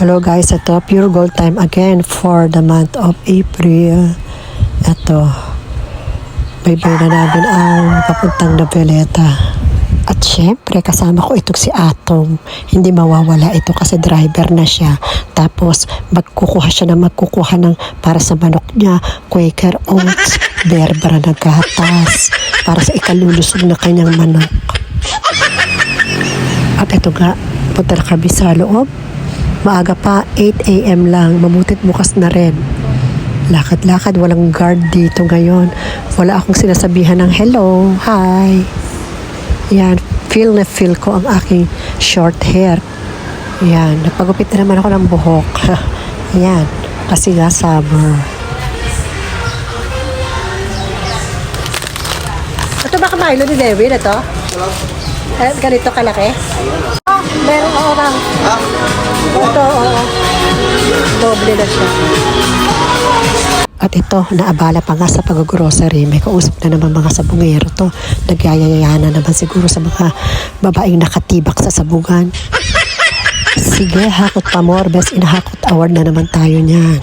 Hello guys, ito Pure Gold time again for the month of April. Ito, bye-bye na namin ang papuntang Noveleta. At syempre, kasama ko itong si Atong. Hindi mawawala ito kasi driver na siya. Tapos, magkukuha siya ng para sa manok niya, Quaker Oats, Bear Brand na gatas, para sa ikalulusog na kanyang manok. At ito nga, punta na kami sa loob. Maaga pa, 8 a.m. lang. Mabutit bukas na rin. Lakad-lakad, walang guard dito ngayon. Wala akong sinasabihan ng hello, hi. Yan, feel na feel ko ang aking short hair. Yan, napagupit na naman ako ng buhok. Yan, kasi nga summer. Ito ba Milo ni Devin? Ito? Ganito kalaki? Meron orang. Ito, oo. Doble na siya. At ito, naabala pa nga sa pag-grocery. May kausap na naman mga sabungero to. Nagyayayaya na naman siguro sa mga babaeng nakatibak sa sabungan. Sige, hakot pa more. Best in hakot award na naman tayo niyan.